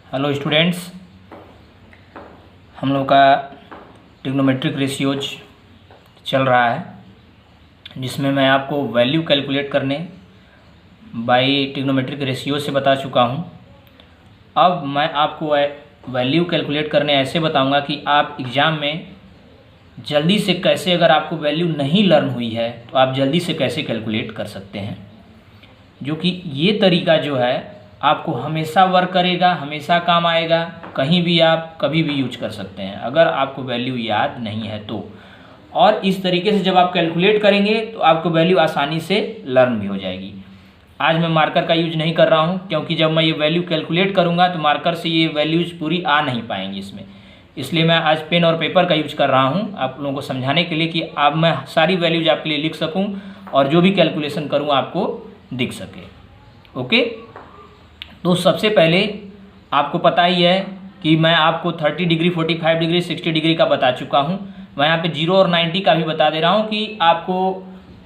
Hello students, हम लोग का ट्रिग्नोमेट्रिक रेशियोज चल रहा है जिसमें मैं आपको वैल्यू कैलकुलेट करने बाय ट्रिग्नोमेट्रिक रेशियो से बता चुका हूं। अब मैं आपको वैल्यू कैलकुलेट करने ऐसे बताऊंगा कि आप एग्ज़ाम में जल्दी से कैसे, अगर आपको वैल्यू नहीं लर्न हुई है तो आप जल्दी से कैसे कैलकुलेट कर सकते हैं, जो कि ये तरीका जो है आपको हमेशा वर्क करेगा, हमेशा काम आएगा, कहीं भी आप कभी भी यूज कर सकते हैं अगर आपको वैल्यू याद नहीं है तो। और इस तरीके से जब आप कैलकुलेट करेंगे तो आपको वैल्यू आसानी से लर्न भी हो जाएगी। आज मैं मार्कर का यूज नहीं कर रहा हूँ क्योंकि जब मैं ये वैल्यू कैलकुलेट करूँगा तो मार्कर से ये वैल्यूज पूरी आ नहीं पाएंगी इसमें, इसलिए मैं आज पेन और पेपर का यूज कर रहा हूँ आप लोगों को समझाने के लिए कि अब मैं सारी वैल्यूज आपके लिए लिख सकूँ और जो भी कैलकुलेशन करूँ आपको दिख सके। ओके, तो सबसे पहले आपको पता ही है कि मैं आपको 30 डिग्री, 45 डिग्री, 60 डिग्री का बता चुका हूँ। मैं यहाँ पे 0 और 90 का भी बता दे रहा हूँ कि आपको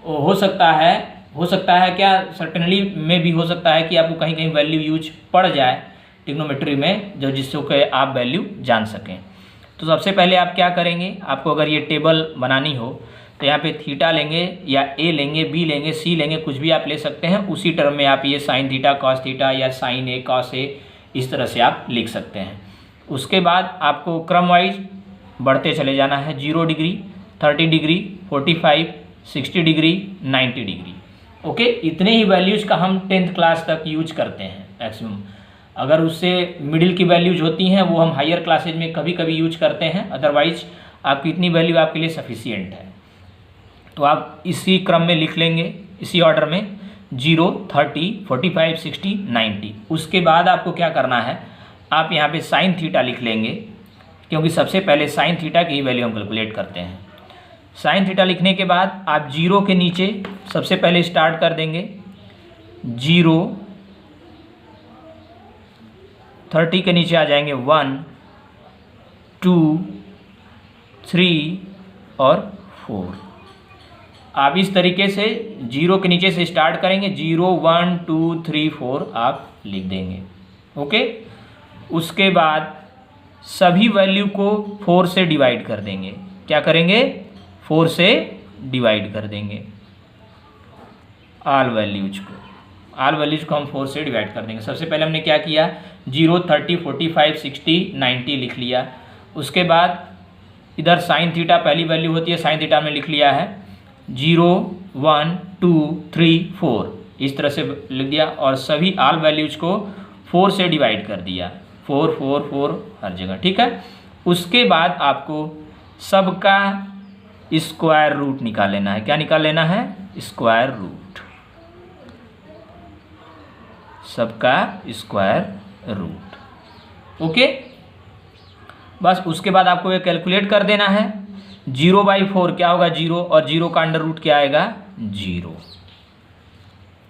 हो सकता है क्या, सर्टेनली में भी हो सकता है कि आपको कहीं कहीं वैल्यू यूज पड़ जाए ट्रिग्नोमेट्री में, जो जिससे कि आप वैल्यू जान सकें। तो सबसे पहले आप क्या करेंगे, आपको अगर ये टेबल बनानी हो तो यहाँ पे थीटा लेंगे या ए लेंगे, बी लेंगे, सी लेंगे, कुछ भी आप ले सकते हैं। उसी टर्म में आप ये साइन थीटा कॉस थीटा या साइन ए कॉस ए इस तरह से आप लिख सकते हैं। उसके बाद आपको क्रम वाइज बढ़ते चले जाना है, 0 degree, 30 degree, 45, 60 degree, 90 degree. Okay, इतने ही वैल्यूज़ का हम 10th क्लास तक यूज करते हैं मैक्सिमम। अगर उससे मिडिल की वैल्यूज होती हैं वो हम हायर क्लासेज में कभी कभी यूज करते हैं, अदरवाइज आपकी इतनी वैल्यू आपके लिए सफिशियंट है। तो आप इसी क्रम में लिख लेंगे, इसी ऑर्डर में 0, 30, 45, 60, 90। उसके बाद आपको क्या करना है, आप यहाँ पे साइन थीटा लिख लेंगे क्योंकि सबसे पहले साइन थीटा की वैल्यू हम कैलकुलेट करते हैं। साइन थीटा लिखने के बाद आप 0 के नीचे सबसे पहले स्टार्ट कर देंगे, 0, 30 के नीचे आ जाएंगे 1, 2, 3 और 4। आप इस तरीके से 0 के नीचे से स्टार्ट करेंगे, 0, 1, 2, 3, 4 आप लिख देंगे। ओके, उसके बाद सभी वैल्यू को 4 से डिवाइड कर देंगे। क्या करेंगे, 4 से डिवाइड कर देंगे ऑल वैल्यूज को हम 4 से डिवाइड कर देंगे। सबसे पहले हमने क्या किया, 0, 30, 45, 60, 90 लिख लिया। उसके बाद इधर साइन थीटा पहली वैल्यू होती है, साइन थीटा में लिख लिया है 0, 1, 2, 3, 4 इस तरह से लिख दिया और सभी ऑल वैल्यूज को 4 से डिवाइड कर दिया, 4, 4, 4 हर जगह। ठीक है, उसके बाद आपको सबका स्क्वायर रूट निकाल लेना है। क्या निकाल लेना है, स्क्वायर रूट, सबका स्क्वायर रूट। ओके, बस उसके बाद आपको ये कैलकुलेट कर देना है। 0/4 क्या होगा, 0, और 0 का अंडर रूट क्या आएगा, 0।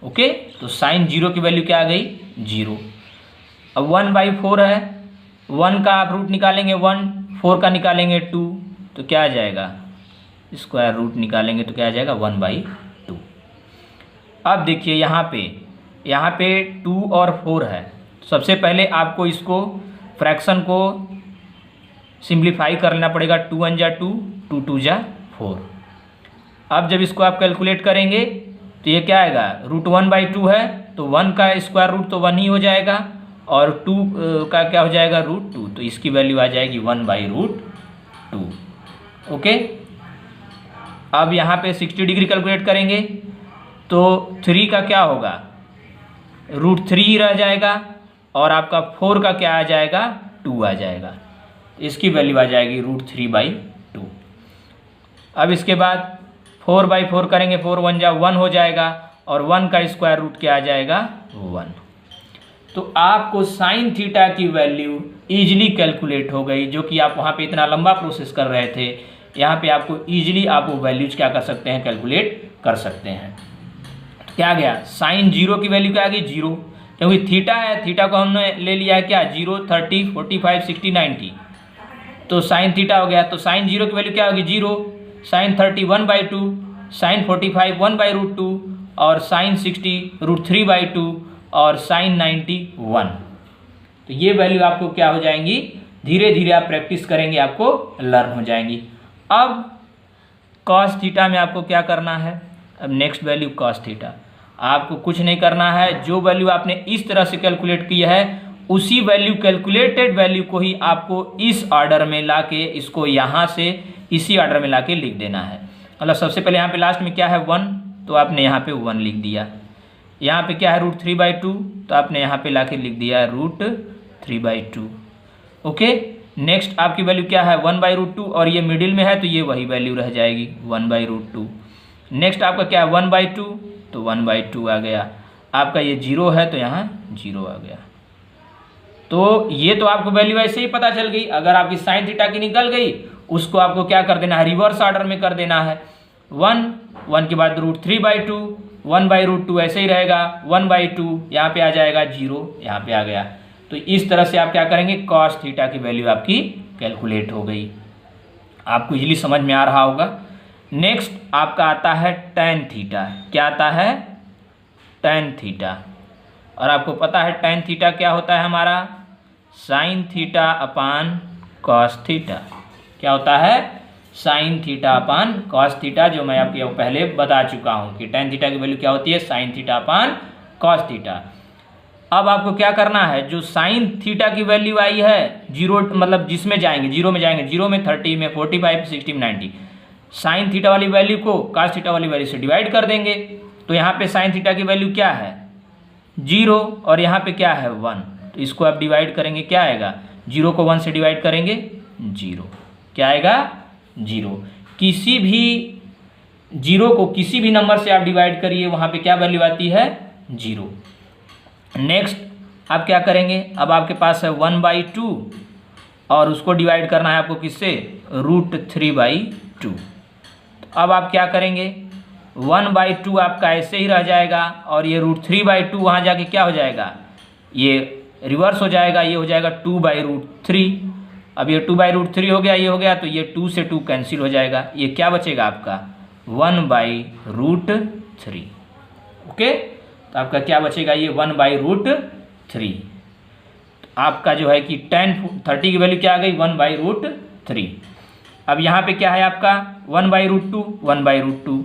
ओके, तो साइन 0 की वैल्यू क्या आ गई, 0। अब 1/4 है, 1 का आप रूट निकालेंगे 1, 4 का निकालेंगे 2, तो क्या आ जाएगा, स्क्वायर रूट निकालेंगे तो क्या आ जाएगा 1/2। अब देखिए यहाँ पे 2 और 4 है। सबसे पहले आपको इसको फ्रैक्शन को सिंप्लीफाई कर लेना पड़ेगा, 2 1 जा 2, 2 2 जा 4। अब जब इसको आप कैलकुलेट करेंगे तो ये क्या आएगा, √1/2 है तो 1 का स्क्वायर रूट तो 1 ही हो जाएगा और 2 का क्या हो जाएगा, √2, तो इसकी वैल्यू आ जाएगी 1/√2। ओके, अब यहाँ पे 60 डिग्री कैलकुलेट करेंगे तो 3 का क्या होगा, √3 रह जाएगा और आपका 4 का क्या आ जाएगा, 2 आ जाएगा, इसकी वैल्यू आ जाएगी √3/2। अब इसके बाद 4/4 करेंगे, 4 1 जा 1 हो जाएगा और 1 का स्क्वायर रूट क्या आ जाएगा, 1। तो आपको साइन थीटा की वैल्यू ईजिली कैलकुलेट हो गई, जो कि आप वहाँ पे इतना लंबा प्रोसेस कर रहे थे, यहाँ पे आपको ईजिली आप वो वैल्यूज क्या कर सकते हैं, कैलकुलेट कर सकते हैं। तो क्या गया, साइन 0 की वैल्यू क्या आ गई, 0, क्योंकि थीटा है, थीटा को हमने ले लिया है क्या, 0, 30, 45, 60, 90, तो साइन थीटा हो गया। तो साइन 0 की वैल्यू क्या होगी, 0, साइन 30 1/2, साइन 45 1/√2 और साइन 60 √3/2 और साइन 90 1। तो ये वैल्यू आपको क्या हो जाएंगी, धीरे धीरे आप प्रैक्टिस करेंगे आपको लर्न हो जाएंगी। अब कॉस थीटा में आपको क्या करना है, अब नेक्स्ट वैल्यू कॉस थीटा, आपको कुछ नहीं करना है, जो वैल्यू आपने इस तरह से कैलकुलेट की है उसी वैल्यू कैलकुलेटेड वैल्यू को ही आपको इस ऑर्डर में लाके इसको यहाँ से इसी ऑर्डर में लाके लिख देना है। मतलब सबसे पहले यहाँ पे लास्ट में क्या है 1, तो आपने यहाँ पे 1 लिख दिया। यहाँ पे क्या है √3/2, तो आपने यहाँ पे लाके लिख दिया √3/2। ओके, नेक्स्ट आपकी वैल्यू क्या है 1/√2, और ये मिडिल में है तो ये वही वैल्यू रह जाएगी 1/√2। नेक्स्ट आपका क्या है 1/2, तो 1/2 आ गया। आपका ये 0 है तो यहाँ 0 आ गया। तो ये तो आपको वैल्यू ऐसे ही पता चल गई। अगर आपकी साइन थीटा की निकल गई उसको आपको क्या कर देना है, रिवर्स ऑर्डर में कर देना है। 1 के बाद √3/2, 1/√2 ऐसे ही रहेगा, 1/2 यहाँ पे आ जाएगा, 0 यहाँ पे आ गया। तो इस तरह से आप क्या करेंगे, कॉस थीटा की वैल्यू आपकी कैलकुलेट हो गई। आपको इजीली समझ में आ रहा होगा। नेक्स्ट आपका आता है टैन थीटा। क्या आता है, टैन थीटा। और आपको पता है टैन थीटा क्या होता है हमारा, sine theta upon cos theta. क्या होता है, sine theta upon cos theta, जो मैं आपको पहले बता चुका हूँ कि टैन थीटा की वैल्यू क्या होती है, sine theta upon cos theta. अब आपको क्या करना है, जो साइन थीटा की वैल्यू आई है 0, मतलब जिसमें जाएंगे 0 में जाएंगे, 0 में 30 में 45 60 में 90, साइन थीटा वाली वैल्यू को कॉस थीटा वाली वैल्यू से डिवाइड कर देंगे। तो यहाँ पे साइन थीटा की वैल्यू क्या है 0 और यहाँ पे क्या है 1, तो इसको आप डिवाइड करेंगे, क्या आएगा, 0 को 1 से डिवाइड करेंगे 0, क्या आएगा 0। किसी भी 0 को किसी भी नंबर से आप डिवाइड करिए वहाँ पे क्या वैल्यू आती है 0। नेक्स्ट आप क्या करेंगे, अब आपके पास है 1/2 और उसको डिवाइड करना है आपको किससे, √3/2। तो अब आप क्या करेंगे, 1/2 आपका ऐसे ही रह जाएगा और ये √3/2 वहाँ जाके क्या हो जाएगा, ये रिवर्स हो जाएगा, ये हो जाएगा 2/√3। अब ये 2/√3 हो गया, ये हो गया, तो ये 2 से 2 कैंसिल हो जाएगा, ये क्या बचेगा आपका 1/√3। ओके, तो आपका क्या बचेगा, ये 1/√3। तो आपका जो है कि tan 30 की वैल्यू क्या आ गई 1/√3। अब यहाँ पे क्या है आपका 1/√2, 1/√2,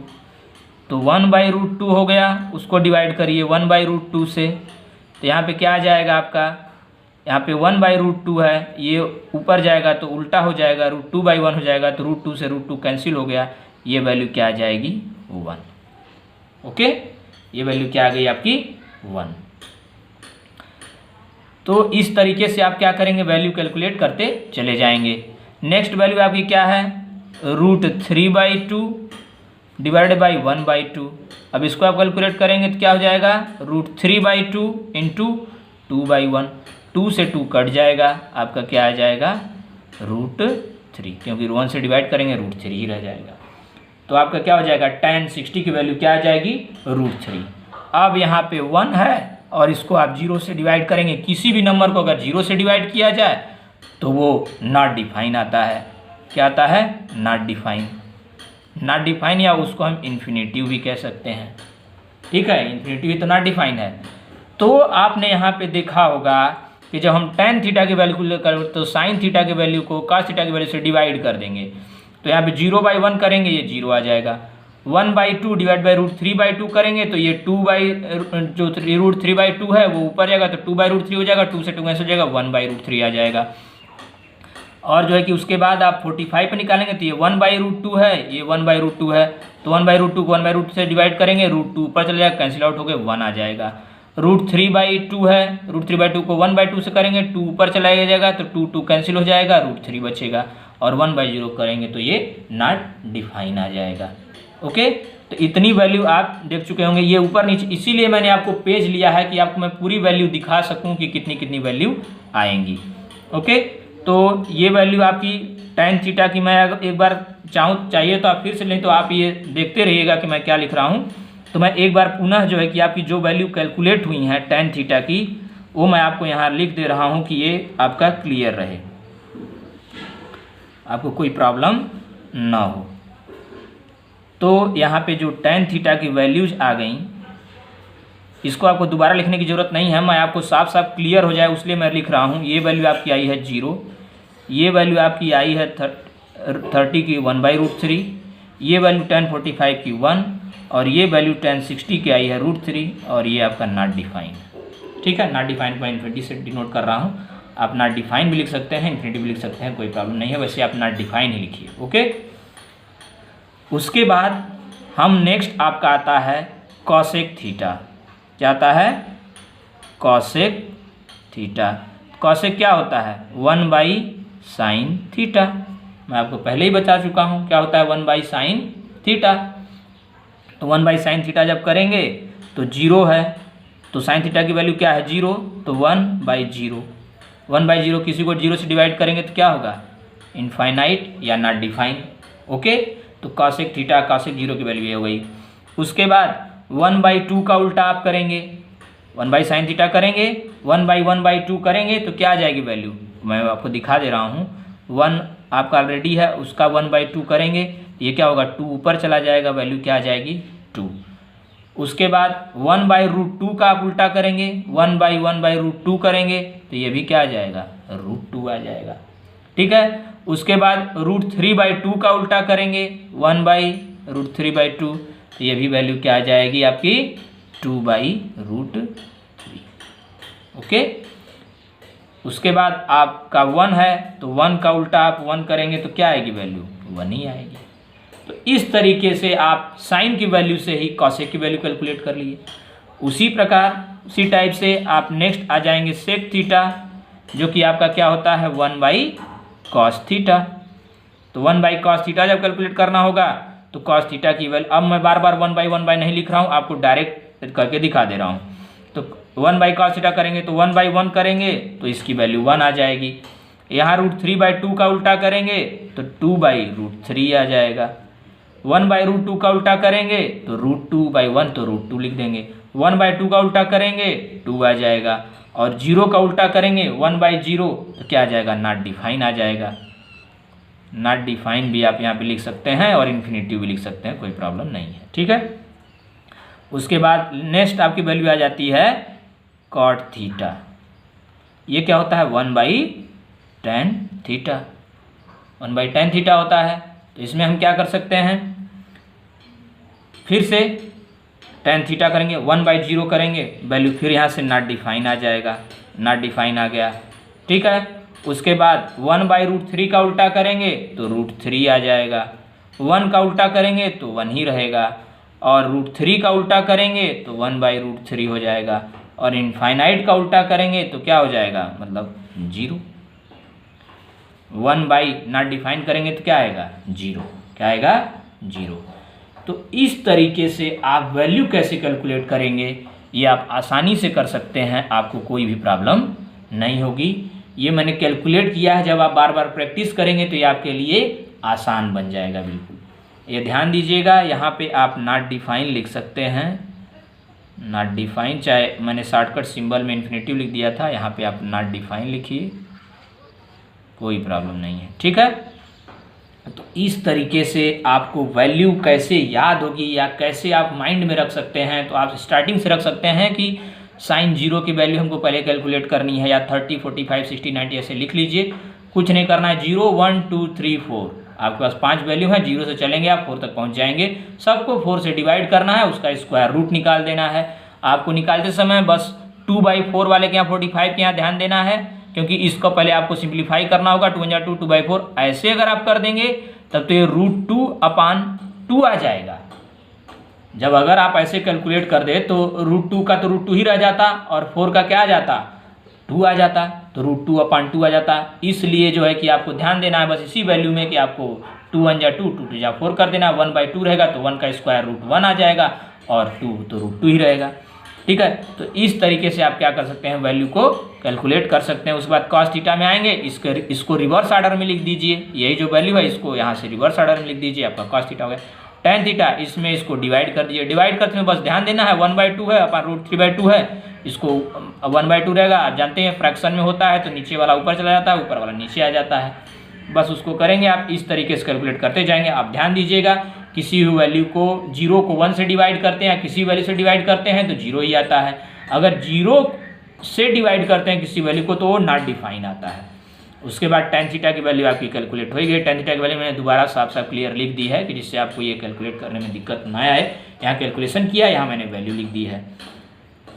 तो 1/√2 हो गया, उसको डिवाइड करिए 1/√2 से, तो यहाँ पे क्या आ जाएगा आपका, यहाँ पे 1/√2 है, ये ऊपर जाएगा तो उल्टा हो जाएगा, √2/1 हो जाएगा, तो √2 से √2 कैंसिल हो गया, ये वैल्यू क्या आ जाएगी 1। ओके, ये वैल्यू क्या आ गई आपकी 1। तो इस तरीके से आप क्या करेंगे, वैल्यू कैलकुलेट करते चले जाएंगे। नेक्स्ट वैल्यू आपकी क्या है, √3/2 डिवाइडेड बाई 1/2। अब इसको आप कैलकुलेट करेंगे तो क्या हो जाएगा, √3/2 इंटू 2/1, 2 से 2 कट जाएगा, आपका क्या आ जाएगा √3, क्योंकि 1 से डिवाइड करेंगे √3 ही रह जाएगा। तो आपका क्या हो जाएगा, tan 60 की वैल्यू क्या आ जाएगी √3। अब यहाँ पे 1 है और इसको आप 0 से डिवाइड करेंगे, किसी भी नंबर को अगर 0 से डिवाइड किया जाए तो वो नॉट डिफाइन आता है। क्या आता है, नॉट डिफाइन। नॉट डिफाइन या उसको हम इन्फिनेटिव भी कह सकते हैं, ठीक है, इन्फिनेटिव तो नॉट डिफाइन है। तो आपने यहाँ पे देखा होगा कि जब हम tan थीटा की वैल्यू कर तो साइन थीटा की वैल्यू को cos थीटा की वैल्यू से डिवाइड कर देंगे, तो यहाँ पे 0/1 करेंगे, ये 0 आ जाएगा। 1/2 डिवाइड बाई √3/2 करेंगे तो ये जो √3/2 है वो ऊपर जाएगा, तो 2/√3 हो जाएगा, 2 से 2 कैंसिल हो जाएगा, 1/√3 आ जाएगा। और जो है कि उसके बाद आप 45 पे निकालेंगे तो ये 1/√2 है, ये 1/√2 है, तो 1/√2 को 1/√2 से डिवाइड करेंगे, √2 ऊपर चला जाएगा, कैंसिल आउट हो गए, 1 आ जाएगा। √3/2 है, √3/2 को 1/2 से करेंगे, 2 ऊपर चला जाएगा, तो 2 कैंसिल हो जाएगा, √3 बचेगा, और 1/0 करेंगे तो ये नॉट डिफाइन आ जाएगा। ओके, तो इतनी वैल्यू आप देख चुके होंगे, ये ऊपर नीचे, इसीलिए मैंने आपको पेज लिया है कि आपको मैं पूरी वैल्यू दिखा सकूं कि कितनी कितनी वैल्यू आएंगी। ओके, तो ये वैल्यू आपकी tan थीटा की, मैं अगर एक बार चाहिए तो आप फिर से लें, तो आप ये देखते रहिएगा कि मैं क्या लिख रहा हूँ। तो मैं एक बार पुनः जो है कि आपकी जो वैल्यू कैलकुलेट हुई हैं tan थीटा की, वो मैं आपको यहाँ लिख दे रहा हूँ कि ये आपका क्लियर रहे, आपको कोई प्रॉब्लम ना हो। तो यहाँ पे जो tan थीटा की वैल्यूज आ गई, इसको आपको दोबारा लिखने की ज़रूरत नहीं है, मैं आपको साफ साफ क्लियर हो जाए उसलिए मैं लिख रहा हूँ। ये वैल्यू आपकी आई है 0, ये वैल्यू आपकी आई है 30 की 1/√3, ये वैल्यू tan 45 की 1, और ये वैल्यू tan 60 की आई है √3, और ये आपका नॉट डिफाइन। ठीक है, नॉट डिफाइन को इन्फिनिटी से डिनोट कर रहा हूँ। आप नॉट डिफाइन भी लिख सकते हैं, इन्फिनिटी भी लिख सकते हैं, कोई प्रॉब्लम नहीं है, वैसे आप नॉट डिफाइन ही लिखिए। ओके, उसके बाद हम नेक्स्ट आपका आता है कॉसेक थीटा। क्या आता है? Cosec theta. कॉसेक क्या होता है? 1/sin theta. मैं आपको पहले ही बता चुका हूँ क्या होता है 1/sin थीटा। तो 1/sin थीटा जब करेंगे तो 0 है, तो sin थीटा की वैल्यू क्या है? 0, तो 1/0। 1/0 किसी को 0 से डिवाइड करेंगे तो क्या होगा? इनफाइनाइट या नॉट डिफाइन। ओके, तो कॉसेक थीटा कॉसेक 0 की वैल्यू ये हो गई। उसके बाद 1/2 का उल्टा आप करेंगे, 1/sin थीटा करेंगे, 1/1/2 करेंगे तो क्या आ जाएगी वैल्यू? मैं आपको दिखा दे रहा हूँ। 1 आपका ऑलरेडी है, उसका 1/2 करेंगे, ये क्या होगा? 2 ऊपर चला जाएगा, वैल्यू क्या आ जाएगी? 2। उसके बाद 1/√2 का आप उल्टा करेंगे, 1/1/√2 करेंगे तो ये भी क्या आ जाएगा? √2 आ जाएगा। ठीक है, उसके बाद √3/2 का उल्टा करेंगे, 1/√3/2, तो ये भी वैल्यू क्या आ जाएगी आपकी? 2/√3। ओके, उसके बाद आपका 1 है, तो 1 का उल्टा आप 1 करेंगे तो क्या आएगी वैल्यू? 1 ही आएगी। तो इस तरीके से आप साइन की वैल्यू से ही कॉसेक की वैल्यू कैलकुलेट कर लिए। उसी प्रकार उसी टाइप से आप नेक्स्ट आ जाएंगे सेक थीटा, जो कि आपका क्या होता है? 1/cos theta. तो 1/cos थीटा जब कैलकुलेट करना होगा तो cos थीटा की वैल्यू, अब मैं बार बार 1/1 नहीं लिख रहा हूँ, आपको डायरेक्ट करके दिखा दे रहा हूँ। तो 1/cos थीटा करेंगे तो 1/1 करेंगे तो इसकी वैल्यू 1 आ जाएगी। यहाँ √3/2 का उल्टा करेंगे तो 2/√3 आ जाएगा। 1/√2 का उल्टा करेंगे तो √2/1 तो √2 लिख देंगे। 1/2 का उल्टा करेंगे 2 आ जाएगा, और 0 का उल्टा करेंगे 1/0 तो क्या आ जाएगा? नॉट डिफाइन आ जाएगा। नॉट डिफाइन भी आप यहाँ पे लिख सकते हैं और इन्फिनिटी भी लिख सकते हैं, कोई प्रॉब्लम नहीं है। ठीक है, उसके बाद नेक्स्ट आपकी वैल्यू आ जाती है कॉट थीटा। ये क्या होता है? 1/tan theta. 1/tan थीटा होता है, तो इसमें हम क्या कर सकते हैं? फिर से tan थीटा करेंगे, 1/0 करेंगे, वैल्यू फिर यहाँ से नॉट डिफाइन आ जाएगा, नॉट डिफाइन आ गया। ठीक है, उसके बाद 1/√3 का उल्टा करेंगे तो √3 आ जाएगा। 1 का उल्टा करेंगे तो 1 ही रहेगा, और √3 का उल्टा करेंगे तो 1/√3 हो जाएगा, और इनफाइनाइट का उल्टा करेंगे तो क्या हो जाएगा? मतलब 0। 1/ नॉट डिफाइन करेंगे तो क्या आएगा? 0। क्या आएगा? 0। तो इस तरीके से आप वैल्यू कैसे कैलकुलेट करेंगे ये आप आसानी से कर सकते हैं, आपको कोई भी प्रॉब्लम नहीं होगी। ये मैंने कैलकुलेट किया है, जब आप बार बार प्रैक्टिस करेंगे तो ये आपके लिए आसान बन जाएगा। बिल्कुल ये ध्यान दीजिएगा, यहाँ पे आप नॉट डिफाइन लिख सकते हैं, नॉट डिफाइन, चाहे मैंने शॉर्टकट सिंबल में इन्फिनिटिव लिख दिया था, यहाँ पे आप नॉट डिफाइन लिखिए, कोई प्रॉब्लम नहीं है। ठीक है, तो इस तरीके से आपको वैल्यू कैसे याद होगी या कैसे आप माइंड में रख सकते हैं, तो आप स्टार्टिंग से रख सकते हैं कि sin 0 की वैल्यू हमको पहले कैलकुलेट करनी है, या 30, 45, 60, 90 ऐसे लिख लीजिए। कुछ नहीं करना है, 0, 1, 2, 3, 4 आपके पास 5 वैल्यू है, 0 से चलेंगे आप 4 तक पहुंच जाएंगे। सबको 4 से डिवाइड करना है, उसका स्क्वायर रूट निकाल देना है। आपको निकालते समय बस 2/4 वाले के यहाँ 45 के यहाँ ध्यान देना है, क्योंकि इसको पहले आपको सिंप्लीफाई करना होगा। 2 × 2 2/4 ऐसे अगर आप कर देंगे तब तो ये √2/2 आ जाएगा। जब अगर आप ऐसे कैलकुलेट कर दे तो √2 का तो √2 ही रह जाता, और 4 का क्या आ जाता? 2 आ जाता, तो √2/2 आ जाता। इसलिए जो है कि आपको ध्यान देना है बस इसी वैल्यू में कि आपको 2 × 2 2 × 4 कर देना। 1/2 रहेगा तो 1 का स्क्वायर √1 आ जाएगा, और 2 तो √2 ही रहेगा। ठीक है, तो इस तरीके से आप क्या कर सकते हैं? वैल्यू को कैलकुलेट कर सकते हैं। उसके बाद cos थीटा में आएंगे, इसको रिवर्स ऑर्डर में लिख दीजिए। यही जो वैल्यू है इसको यहाँ से रिवर्स ऑर्डर में लिख दीजिए, आपका cos थीटा हो गया। tan थीटा, इसमें इसको डिवाइड कर दीजिए। डिवाइड करते हुए बस ध्यान देना है 1/2 है अपन √3/2 है, इसको 1/2 रहेगा। आप जानते हैं फ्रैक्शन में होता है तो नीचे वाला ऊपर चला जाता है, ऊपर वाला नीचे आ जाता है। बस उसको करेंगे आप, इस तरीके से कैलकुलेट करते जाएंगे। आप ध्यान दीजिएगा किसी भी वैल्यू को 0 को 1 से डिवाइड करते हैं या किसी वैल्यू से डिवाइड करते हैं तो 0 ही आता है। अगर 0 से डिवाइड करते हैं किसी वैल्यू को तो वो नॉट डिफाइन आता है। उसके बाद tan थीटा की वैल्यू आपकी कैलकुलेट हो गई। tan थीटा की वैल्यू मैंने दोबारा साफ साफ क्लियर लिख दी है कि जिससे आपको ये कैलकुलेट करने में दिक्कत ना आए। यहाँ कैलकुलेशन किया, यहाँ मैंने वैल्यू लिख दी है।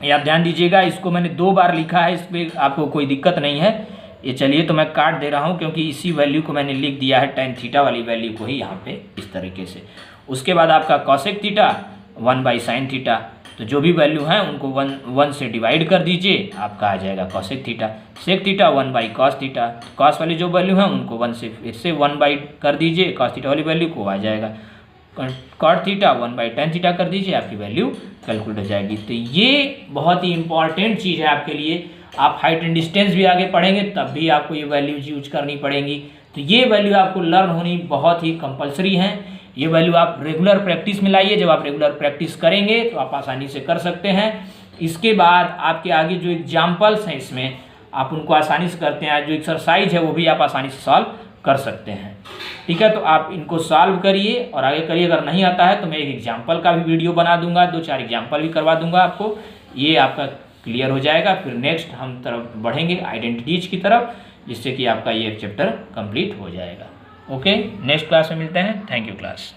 ये आप ध्यान दीजिएगा, इसको मैंने 2 बार लिखा है, इस पर आपको कोई दिक्कत नहीं है। ये चलिए तो मैं काट दे रहा हूँ क्योंकि इसी वैल्यू को मैंने लिख दिया है, tan थीटा वाली वैल्यू को ही यहाँ पे इस तरीके से। उसके बाद आपका कॉसेक थीटा 1/sin थीटा, तो जो भी वैल्यू है उनको 1 से डिवाइड कर दीजिए, आपका आ जाएगा cosec theta. Sec theta 1/cos theta, cos वाली जो वैल्यू है उनको 1 से फिर से 1 कर दीजिए, कॉस थीटा वाली वैल्यू को आ जाएगा। कॉट थीटा 1/tan थीटा कर दीजिए, आपकी वैल्यू कैलकुलेट हो जाएगी। तो ये बहुत ही इंपॉर्टेंट चीज़ है आपके लिए। आप हाइट एंड डिस्टेंस भी आगे पढ़ेंगे तब भी आपको ये वैल्यूज यूज करनी पड़ेंगी। तो ये वैल्यू आपको लर्न होनी बहुत ही कंपलसरी है। ये वैल्यू आप रेगुलर प्रैक्टिस में लाइए। जब आप रेगुलर प्रैक्टिस करेंगे तो आप आसानी से कर सकते हैं। इसके बाद आपके आगे जो एग्जाम्पल्स हैं इसमें आप उनको आसानी से करते हैं, जो एक्सरसाइज है वो भी आप आसानी से सॉल्व कर सकते हैं। ठीक है, तो आप इनको सॉल्व करिए और आगे करिए। अगर नहीं आता है तो मैं एक एग्जाम्पल का भी वीडियो बना दूंगा, 2-4 एग्जाम्पल भी करवा दूंगा आपको। ये आपका क्लियर हो जाएगा। फिर नेक्स्ट हम तरफ बढ़ेंगे आइडेंटिटीज की तरफ, जिससे कि आपका ये चैप्टर कंप्लीट हो जाएगा। ओके, नेक्स्ट क्लास में मिलते हैं। Thank you class.